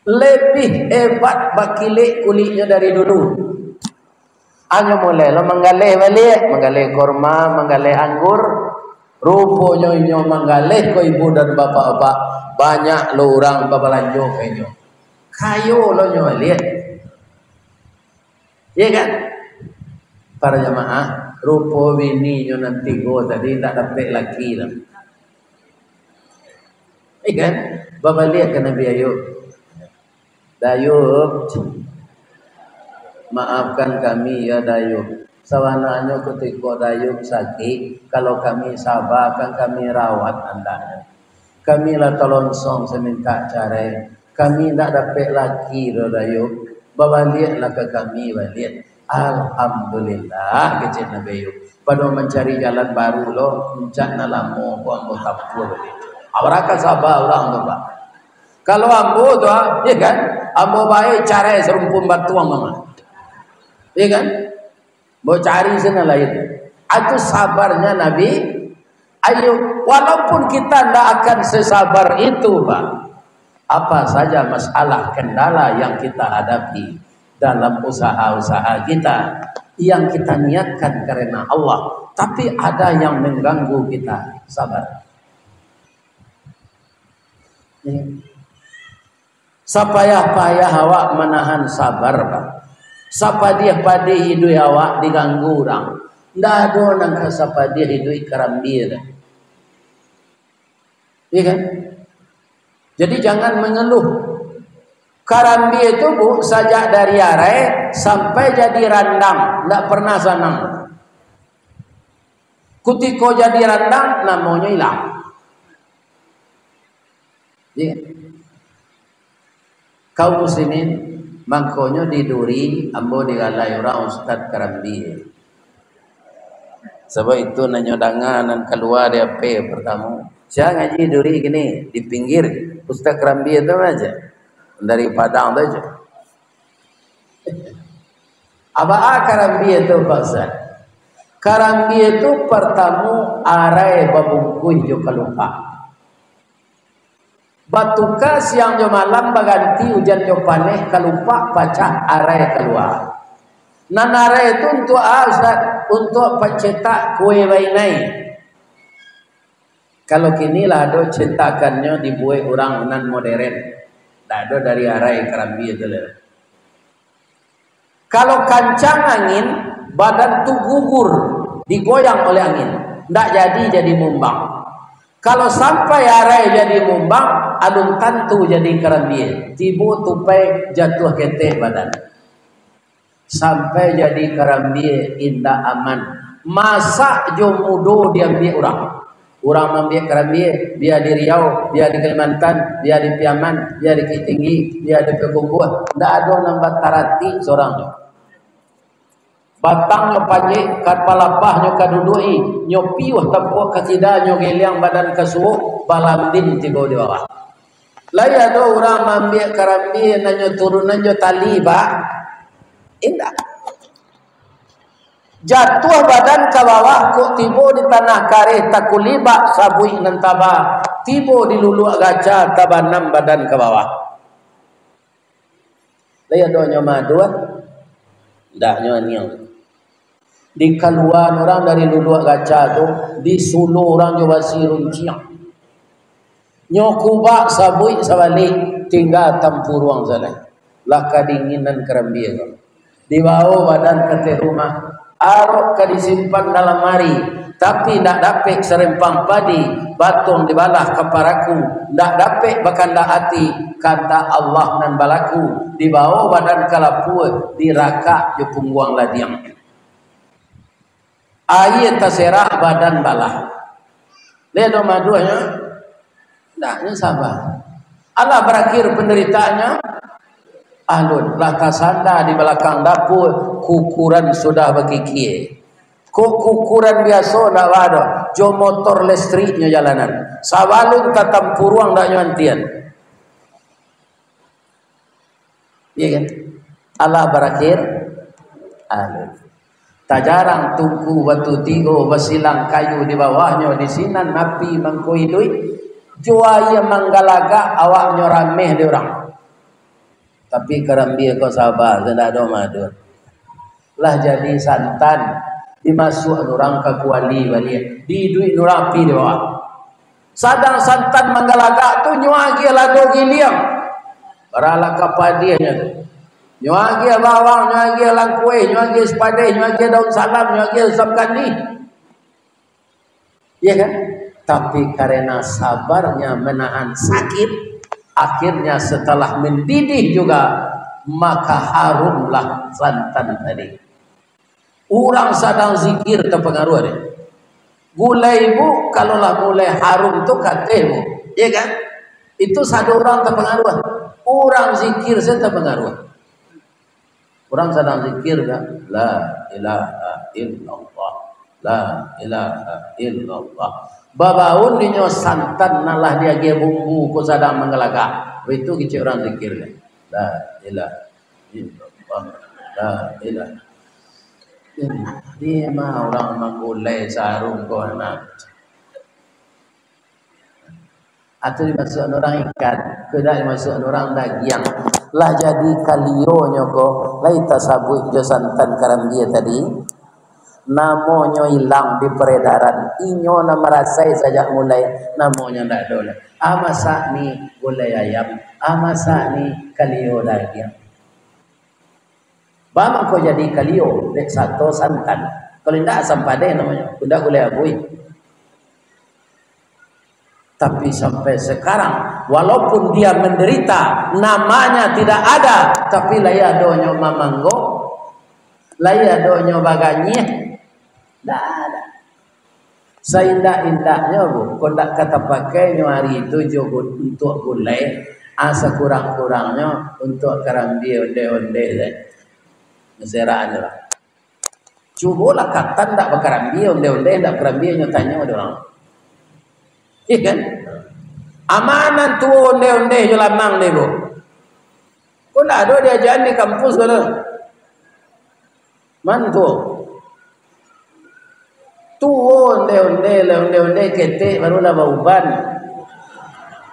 Lebih hebat bakilik kulitnya dari dulu. Hanya mulai lo menggalih balik, menggalih kurma, menggalih anggur. Rupanya nyo menggalih ko ibu dan bapak-bapak. Banyak lo orang babalanjo kayaknya. Kayo lo nyo lihat. Iya kan? Para jamaah, rupa bini nyo nanti go tadi tak dapat lagi lah. Kan? Bapak lihat ke Nabi Ayub. Dayub, maafkan kami ya Dayub. Sawananya ketika Dayub sakit, kalau kami sabar kan kami rawat anda. Kami lah tolonsong seminta cara. Kami tak dapat lagi Dayub. Bapak lihatlah ke kami, lihat. Alhamdulillah kecil Nabi Ayub. Pada mencari jalan baru lo, mencari lama ko ambo tapur. Awak sabar orang tu Pak. Kalau ambo tu, ya kan? Ambo baik cara serumpun batuang mama. Ya kan? Mau cari sana lain. Itu sabarnya Nabi Ayub. Walaupun kita tidak akan sesabar itu Pak. Apa saja masalah kendala yang kita hadapi dalam usaha-usaha kita yang kita niatkan karena Allah, tapi ada yang mengganggu kita, sabar. Sapayah-payah awak menahan sabar, Pak. Sapa dia pada hidup awak diganggu orang. Ndak ada nang sapa dia hidup kerambir. Iya kan? Jadi jangan mengeluh. Karambi itu bu, sajak dari arai sampai jadi randang, tidak pernah sanang. Kutiko jadi randang, namanya hilang. Ya. Kaum muslimin, mangkonyo diduri, ambo digalai orang Ustad Karambi. Sebab itu nanyodangan keluar dari AP pertama. Saya ngaji duri gini di pinggir Ustad Karambi itu aja. Dari Padang saja. Apa Karambi itu Pak Ustaz? Karambi itu pertama arai babungkuih jo kalupa. Batuka siang jo malam baganti hujan jo paneh kalupa pacah arai keluar. Nan arai itu untuk Ustaz, untuk pencetak kue bainai. Kalau kini lah ada cetakannya dibuat orang nan modern. Tak ada dari arai Karambi itu lah. Kalau kancang angin, badan tu gugur, digoyang oleh angin, tak jadi mumbang. Kalau sampai arai jadi mumbang, alun tantu jadi Karambi. Tibu tupai jatuh ketek badan. Sampai jadi Karambi indah aman. Masa jo mudo diambil orang. Orang ambil Karambi, dia di Riau, dia di Kalimantan, dia di Piaman, dia di Tinggi, dia di Pekungguh. Tidak ada nampak tarati seorang tu. Batang panjang, kat palapah nyo kadudui, nyo piuh tepuk kecida nyo geliang badan kesuuk, balandin tiga di bawah. Lai ada orang ambil Karambi, nanyo turunan nyo tali pak, indah. Jatuh badan ke bawah kok tibo di tanah kareh takuliba sabui nantaba tibo di lulu gaca tabanam badan ke bawah. Laya doanya madua dah nyo niang. Dikeluar orang dari luluak gaca tu, disuluh orang coba sirun ciang. Nyokubak sabui sabalik tinggal tampuruang sana. Lah kedinginan kerambia tu. Dibawa badan ke rumah, arok ke disimpan dalam mari, tapi nak dapat serempang padi, batung dibalah keparaku, nak dapat bakanda hati, kata Allah nan balaku, dibawa badan ke lapua, dirakak je pungguang ladiang. Air terserah badan balah. Lihat maduanya, naknya sabar. Allah berakhir penderitaannya. Alun laka sanda di belakang dapur, kukuran sudah berkikir. Kukuran biasa nak ada, jo motor listriknya jalanan. Sawalun tatam puruang dak nyantian. Iya kan? Allah berakhir alun. Tak jarang tungku batu tigo basilang kayu di bawahnya di sinan napi mangkoi duit juaya manggalaga awaknya rameh di orang. Tapi kerambia kau sabar tidak ada madu. Lah jadi santan dimasuk orang ke kuali balik di duit orang pi di bawah. Sadang santan manggalaga tu nyuagi lado giliang. Baralah kapadianya tu. Nyuagi bawang, nyuagi langkue, nyuagi sepadai, nyuagi daun salam, nyuagi sabkandi. Iya kan? Tapi karena sabarnya menahan sakit, akhirnya setelah mendidih juga, maka harumlah santan tadi. Orang sedang zikir terpengaruh deh. Gulai bu, kalaulah mulai harum tu katemu, iya kan? Itu satu orang terpengaruh. Orang zikir saya terpengaruh. Orang sedang zikir kan? La ilaha illallah. La ilaha illallah. Babaun dinyo santan nalah dia ge bumbu ko sedang mengelagak. Itu kecil orang zikir kan? La ilaha illallah. La ilaha. Dia mah orang mengulai sarung ko anak. Atau dimasuk orang ikan, kedak dimasuk orang dagiang. Lah jadi kalionyo ko, laita sabut jo santan karambia tadi. Namonyo hilang di peredaran. Inyo na merasai saja mulai namonyo ndak ada. Amasa ni gulai ayam, amasa ni kalio dagiang. Bang ko jadi kalio dek satu santan. Kalau ndak asam padeh namanya, ndak gulai abui. Tapi sampai sekarang, walaupun dia menderita, namanya tidak ada. Tapi laya donyo mamanggo, laya donyo baganya, tidak ada. Seindah-indahnya bu, kondak kata pakainya hari itu juga untuk gulai, asa kurang-kurangnya untuk karambia onde-onde deh. Meseraan lah. Cubalah kata tidak berkarambia onde-onde, tidak karambia nyatanya ada orang. Iya kan? Amanan tu onde-onde jo lamang ni bu. Kau nak ada diajaran di kampus ke tak? Man tu? Tu onde-onde ketek baru dah bauban.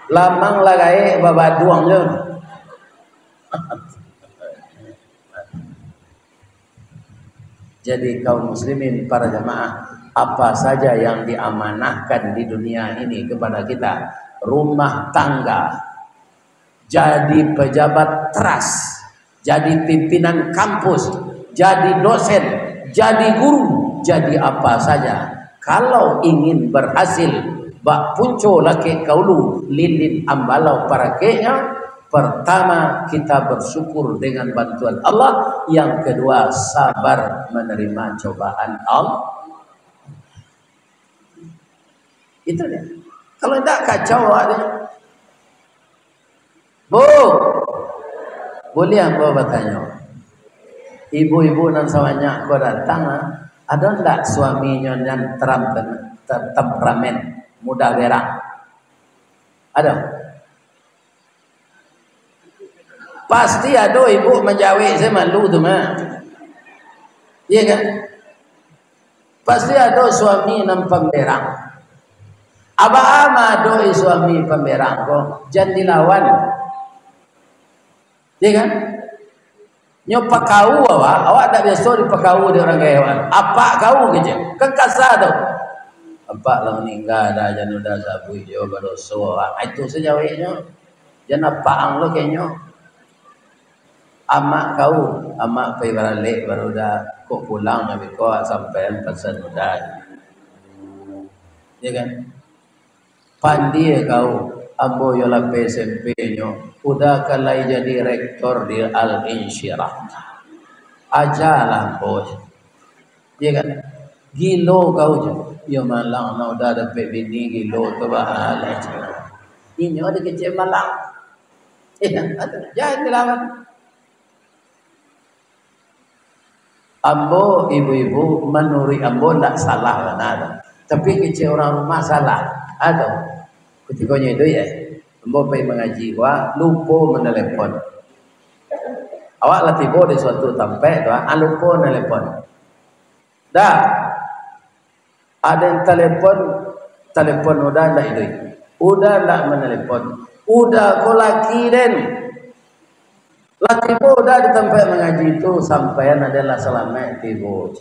Lamang lagai babaduang je. Jadi kaum muslimin para jamaah, apa saja yang diamanahkan di dunia ini kepada kita, rumah tangga, jadi pejabat teras, jadi pimpinan kampus, jadi dosen, jadi guru, jadi apa saja, kalau ingin berhasil bak punco laki kaulu lilin ambalau para kenya, pertama kita bersyukur dengan bantuan Allah, yang kedua sabar menerima cobaan Allah. Itu dia. Kalau tidak kacau ada. Bu, boleh apa bertanya? Ibu-ibu nan sawanya kau datang, ada tidak suaminya yang temperamen, mudah berang? Ada? Pasti ada ibu menjawab, saya malu tu mah. Iya kan? Pasti ada suami yang pemberang. Aba-ama doi suami pemberang kok jangan dilawan. Iya kan? Nyo pakau awak tak biasa di pakau di orang hewan. Apa kau kerja? Kan kasar tu. Apa lah meninggal dah jangan dah sabu jo badoso. Itu saja wehnya. Jangan paang lo kayaknya. Amak kau, amak pergi balik baru dah kok pulang tapi kau sampai pesan udah. Ya kan? Pandi kau ambo yola SMP nyo udah kalai jadi rektor di Al-Insyirah. Ajalah bos. Ya kan? Gilo kau je. Ya malang na udah dapat bini gilo tu bahala. Ini ada kecil malang. Jangan dilawan. Ambo ibu-ibu menuri ambo tak salah kan ada. Tapi kecil orang rumah salah. Ada. Ketikanya itu ya. Ambo pergi mengaji wa lupa menelepon. Awak lah tiba di suatu tempat tu, lupa menelepon. Dah. Ada yang telepon udah tak itu. Udah tak menelepon. Udah kau laki den. Laki pun udah di tempat mengaji itu sampaian adalah selamat tiba.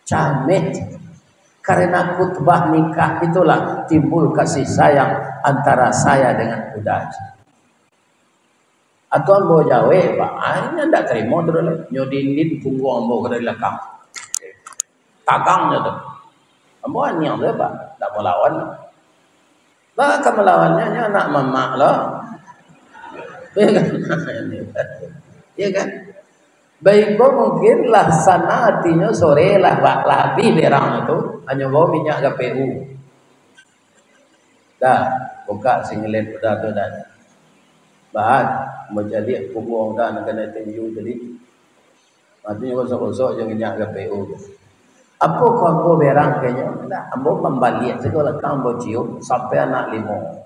Camit. Karena khutbah nikah itulah timbul kasih sayang antara saya dengan budak. Atau ambo jawe, pak, ini tidak terima terus. Nyodindin punggung ambo ke belakang. Tagangnya tu. Ambo anyang tu pak, tak mau lawan. Bah kamu lawannya anak mamak lah. Ya kan? Baik mungkin lah sana artinya sore lah bak labi berang itu hanya bawa minyak KPU. Dah buka singlet udah tu dah. Bahan menjadi punggung dah nak kena tinju jadi. Artinya gosok-gosok je minyak KPU. Apa kau berang kayaknya? Dah ambo membalik segala kau ambo cium sampai anak 5.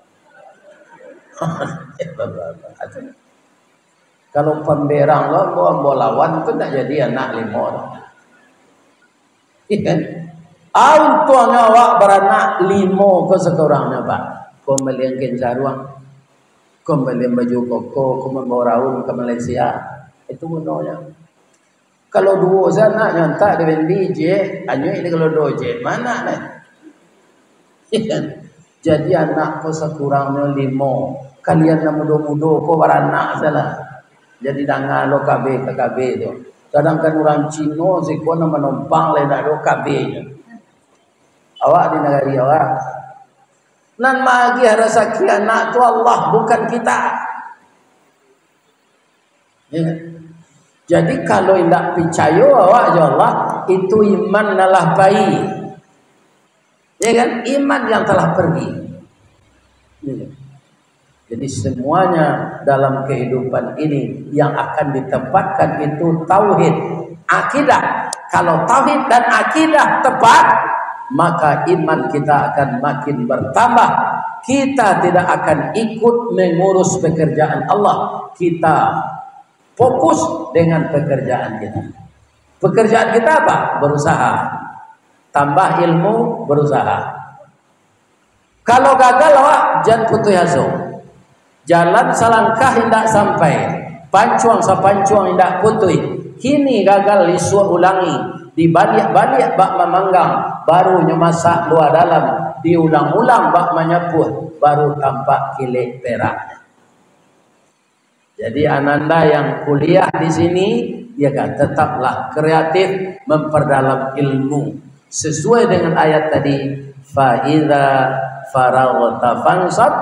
Kalau pemberang lo ambo lawan tu tak jadi anak 5. Ikan. Untuknya awak beranak 5 ke sekurangnya pak. Kau meliangkan jaruang, kau meliang baju koko, kau membawa raun ke Malaysia. Itu gunanya. Kalau 2 sana nyontak dengan DJ, hanya ini kalau 2 je mana nih? Ikan. Jadi anak kau sekurangnya 5. Kalian yang muda-muda kau beranak salah. Jadi dangan lo KB ke KB tu. Kadang kan orang Cina si kau nama menumpang le nak lo KB je. Awak di negara awak. Nan magi rasa anak tu Allah bukan kita. Ya. Jadi kalau tidak percaya awak je Allah itu iman nalah bayi. Ya kan? Iman yang telah pergi. Ya. Jadi semuanya dalam kehidupan ini yang akan ditempatkan itu tauhid, akidah. Kalau tauhid dan akidah tepat, maka iman kita akan makin bertambah. Kita tidak akan ikut mengurus pekerjaan Allah. Kita fokus dengan pekerjaan kita. Pekerjaan kita apa? Berusaha. Tambah ilmu, berusaha. Kalau gagal, jangan putus asa. Jalan selangkah tidak sampai, pancuang sapancuang tidak putui. Kini gagal disuruh ulangi, dibalik-balik bak memanggang, baru nyemasak luar dalam, diulang-ulang bak menyepuh, baru tampak kilik perak. Jadi ananda yang kuliah di sini, ya kan, tetaplah kreatif memperdalam ilmu sesuai dengan ayat tadi. Fa idza faraghta fansab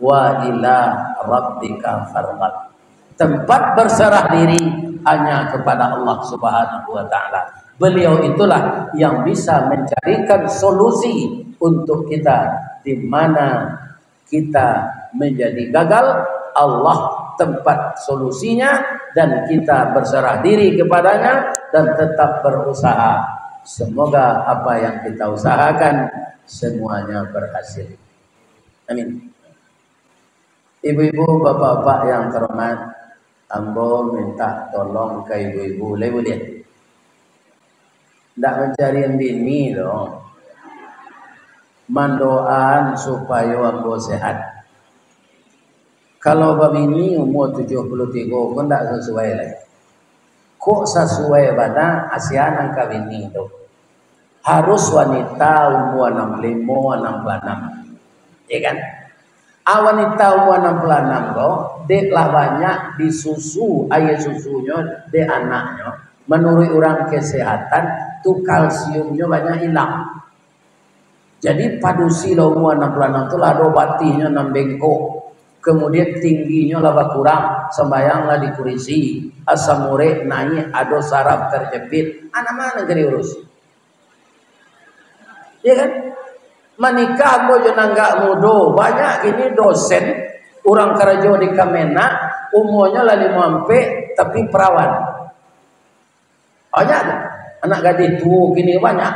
wa ila rabbika farghab. Tempat berserah diri hanya kepada Allah Subhanahu wa taala. Beliau itulah yang bisa mencarikan solusi untuk kita di mana kita menjadi gagal. Allah tempat solusinya dan kita berserah diri kepadanya dan tetap berusaha. Semoga apa yang kita usahakan semuanya berhasil. Amin. Ibu-ibu, bapak-bapak yang terhormat, ambo minta tolong ke ibu-ibu, boleh? Tidak mencari yang bini dong. Mandoan supaya ambo sehat. Kalau babini umur 73 pun tidak sesuai lagi. kok sesuai bana asianan kawin itu harus wanita umur 65 66, ya kan? Wanita umur 66 kok dek lah banyak disusu ayah susunya dek anaknya menurut orang kesehatan tuh kalsiumnya banyak hilang. Jadi padusi lah umur 66 itu lah obatinya 6 bengkok, kemudian tingginya lah kurang, sembayang lah dikurisi, asam urat naik, ada saraf terjepit, anak mana kena urus? Ya kan? Menikah bojo nangga mudo, banyak ini dosen orang kerja di Kemenak umurnya lah 50 tapi perawan. Banyak anak gadis tua gini banyak.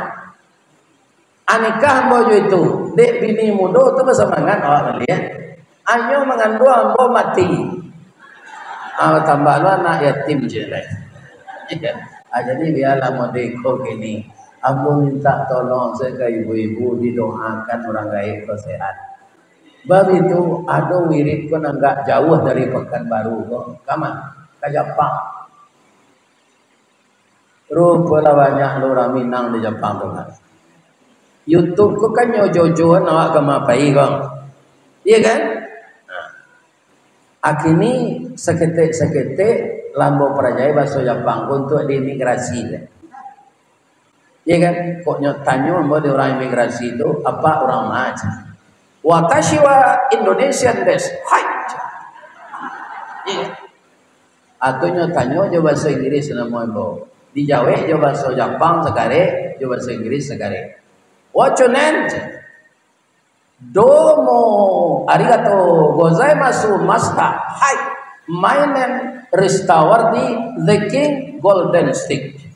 Anikah bojo itu, dek bini mudo tu bersemangat awak lihat. Anyo mengandung ambo mati. Tambah lu anak yatim je lah. Jadi biarlah modeko gini. Ambo minta tolong saya ke ibu-ibu didoakan orang gaib sehat. Bab itu ada wirid pun enggak jauh dari Pekanbaru kok. Kama ke Jepang. Rupalah banyak orang Minang di Jepang tu kan. YouTube ku kan nyojojoan awak ke mapai kok. Iya kan? Akini seketik lambo perajai bahasa Jepang untuk di imigrasi. Ya kan? Kok tanya mau di orang imigrasi itu apa orang macam? Watashi wa Indonesian desu. Hai. Iya. Atau tanya je bahasa Inggris nama ibu. Di Jawa je bahasa Jepang sekare, je bahasa Inggris sekare. What's your name? Domo arigato gozaimasu master. Hai. My name Ristawardi the King Golden Stick.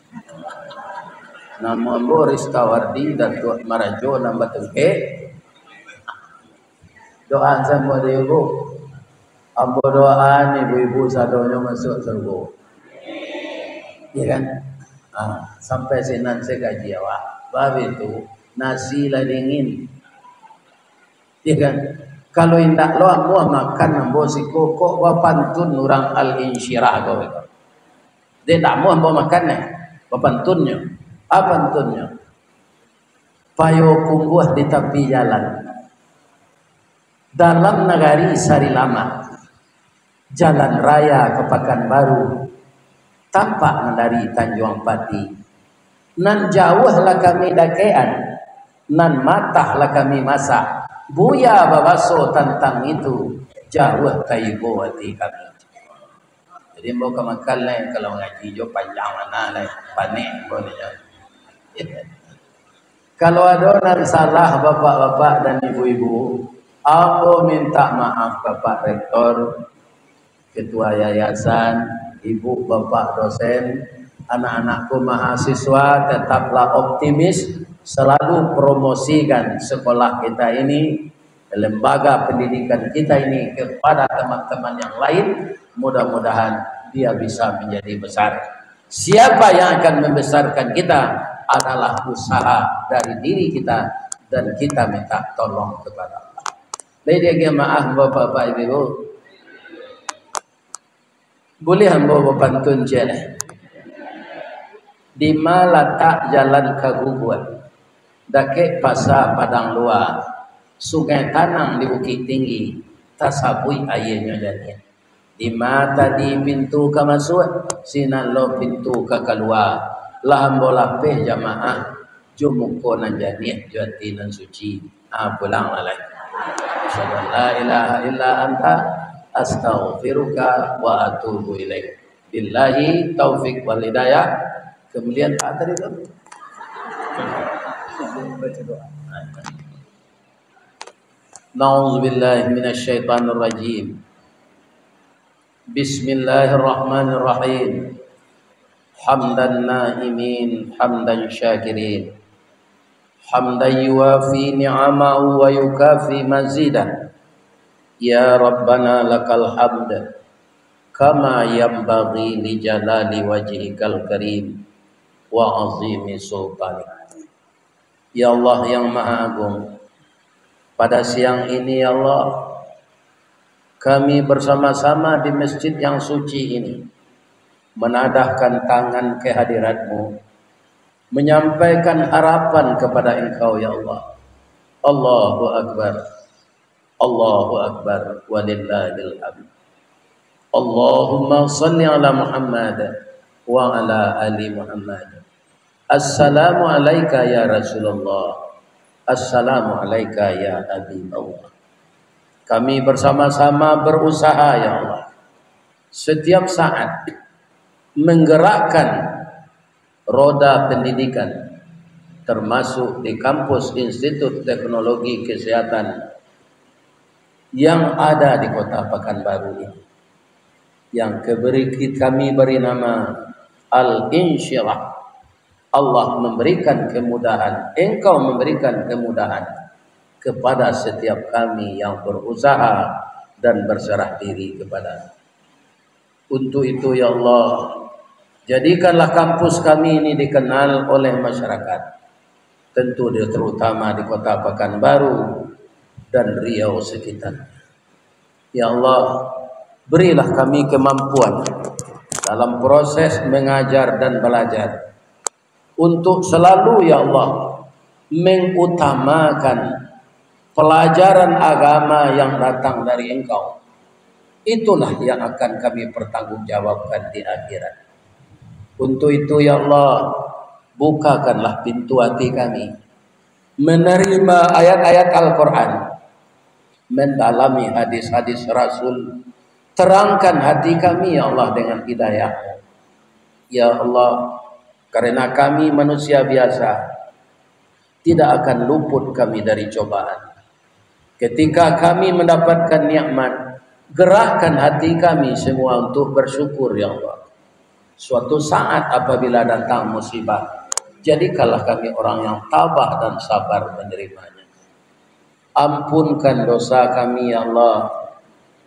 Nama Ambo Ristawardi Datuk Marajo nambah tengke. Doa sama ibu. Ambo doaan ibu-ibu sadonya masuk surga. Ya kan? Sampai sinan saya gaji awak. Bab itu nasi lah dingin. Ya kan? Kalau indak lo ambo makan ambo siko kok wapantun orang al-insyirah kau itu. Dia tak mau ambo makan wapantunnya. Apa antunnya? Payo kungguh di tepi jalan. Dalam nagari Sarilama, jalan raya ke Pekanbaru, tampak dari Tanjung Pati. Nan jauh lah kami dakean, nan matah lah kami masak. Buya babaso tentang itu, jauh kaibo hati kami. Jadi mau ke makan lain kalau ngaji jo panjang mana lain panik boleh. Kalau ada yang salah bapak-bapak dan ibu-ibu, aku minta maaf Bapak Rektor, Ketua Yayasan, Ibu Bapak dosen, anak-anakku mahasiswa, tetaplah optimis, selalu promosikan sekolah kita ini, lembaga pendidikan kita ini kepada teman-teman yang lain, mudah-mudahan dia bisa menjadi besar. Siapa yang akan membesarkan kita adalah usaha dari diri kita dan kita minta tolong kepada Allah. Baik maaf bapak-bapak ibu, boleh hamba pantun je. Di mana letak jalan keguguan, dake pasar padang luar, sungai tanang di bukit tinggi, tasabui airnya jadi. Di mata di pintu ke masuk, sinan lo pintu ke keluar. Laham bola pe jamaah jumuko nan janiah jati nan suci pulang alai la ilaha illa anta astaghfiruka wa atubu ilaik. Billahi taufik wal hidayah. Kemudian tak tadi tu baca doa. Nauzubillahi minasyaitonir rajim. Bismillahirrahmanirrahim. Hamdan na'imin, hamdan syakirin, hamdan yuwafi ni'amahu wa yukafi mazidah. Ya Rabbana lakal hamd kama yanbaghi li jalali wajhikal karim wa azimi sultanik. Ya Allah yang Maha Agung, pada siang ini ya Allah, kami bersama-sama di masjid yang suci ini menadahkan tangan kehadiratmu, menyampaikan harapan kepada Engkau ya Allah. Allahu Akbar, Allahu Akbar, walillahil hamd. Allahumma salli ala Muhammad wa ala ali Muhammad. Assalamu alayka ya Rasulullah, assalamu alayka ya Habibullah. Kami bersama-sama berusaha ya Allah, setiap saat menggerakkan roda pendidikan, termasuk di kampus Institut Teknologi Kesehatan yang ada di Kota Pekanbaru ini, yang kami beri nama Al-Insyirah. Allah memberikan kemudahan, Engkau memberikan kemudahan kepada setiap kami yang berusaha dan berserah diri kepada. Untuk itu ya Allah, jadikanlah kampus kami ini dikenal oleh masyarakat, tentu terutama di Kota Pekanbaru dan Riau sekitar. Ya Allah, berilah kami kemampuan dalam proses mengajar dan belajar untuk selalu ya Allah mengutamakan pelajaran agama yang datang dari Engkau. Itulah yang akan kami pertanggungjawabkan di akhirat. Untuk itu ya Allah, bukakanlah pintu hati kami menerima ayat-ayat Al-Quran, mendalami hadis-hadis Rasul. Terangkan hati kami ya Allah dengan hidayah. Ya Allah, karena kami manusia biasa, tidak akan luput kami dari cobaan. Ketika kami mendapatkan nikmat, gerakkan hati kami semua untuk bersyukur ya Allah. Suatu saat apabila datang musibah, jadikanlah kami orang yang tabah dan sabar menerimanya. Ampunkan dosa kami ya Allah.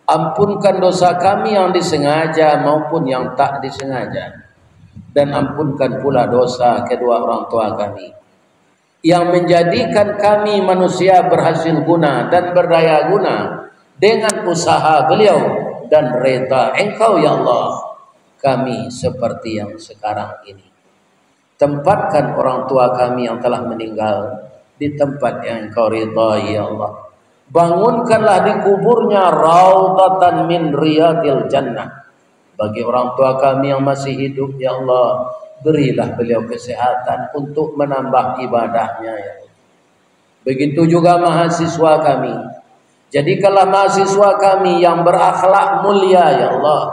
Ampunkan dosa kami yang disengaja maupun yang tak disengaja. Dan ampunkan pula dosa kedua orang tua kami, yang menjadikan kami manusia berhasil guna dan berdaya guna dengan usaha beliau dan reda Engkau ya Allah. Kami seperti yang sekarang ini. Tempatkan orang tua kami yang telah meninggal di tempat yang Engkau ridai ya Allah. Bangunkanlah di kuburnya raudhatan min riyadil jannah. Bagi orang tua kami yang masih hidup ya Allah, berilah beliau kesehatan untuk menambah ibadahnya ya Allah. Begitu juga mahasiswa kami, jadikanlah mahasiswa kami yang berakhlak mulia ya Allah,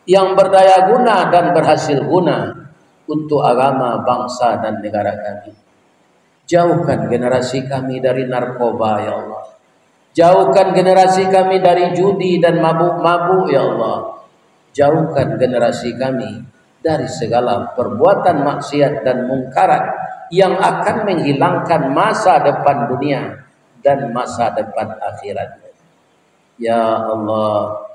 yang berdaya guna dan berhasil guna untuk agama, bangsa dan negara kami. Jauhkan generasi kami dari narkoba ya Allah. Jauhkan generasi kami dari judi dan mabuk-mabuk ya Allah. Jauhkan generasi kami dari segala perbuatan maksiat dan mungkarat yang akan menghilangkan masa depan dunia dan masa depan akhirat. Ya Allah,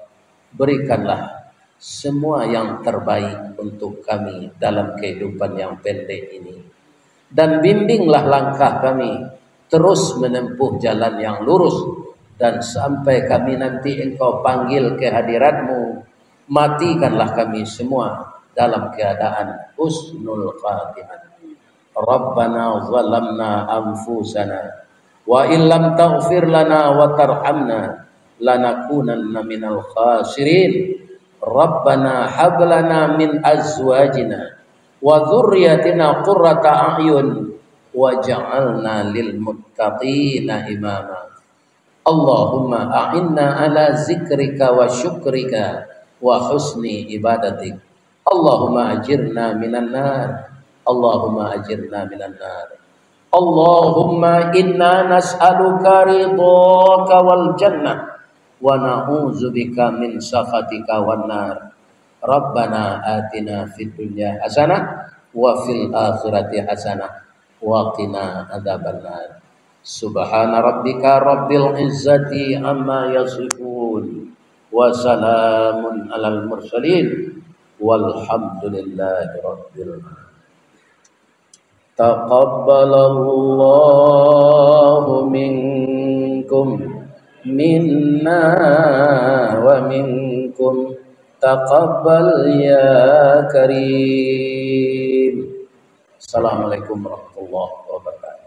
berikanlah semua yang terbaik untuk kami dalam kehidupan yang pendek ini. Dan bimbinglah langkah kami terus menempuh jalan yang lurus. Dan sampai kami nanti Engkau panggil ke hadirat-Mu, matikanlah kami semua dalam keadaan husnul khatimah. Rabbana zalamna anfusana wa illam taghfir lana wa tarhamna lanakunanna minal khasirin. Rabbana hab lana min azwajina wa dhurriyyatina qurrata a'yun waj'alna lil muttaqina imama. Allahumma a'inna ala zikrika wa syukrika wa husni ibadatik. Allahumma ajirna minan nar. Allahumma ajirna minan nar. Allahumma inna nas'aluka ridhaka wal jannah wa na'udzubika min sakhatika wan nar. Rabbana atina fid dunya hasanah wa fil akhirati hasanah wa qina adzabannar. Subhana rabbika rabbil izzati amma yasifun wa salamun alal mursalin walhamdulillahi rabbil alamin. Taqabbalallahu minkum minna wa minkum taqabbal ya karim. Assalamualaikum warahmatullahi wabarakatuh.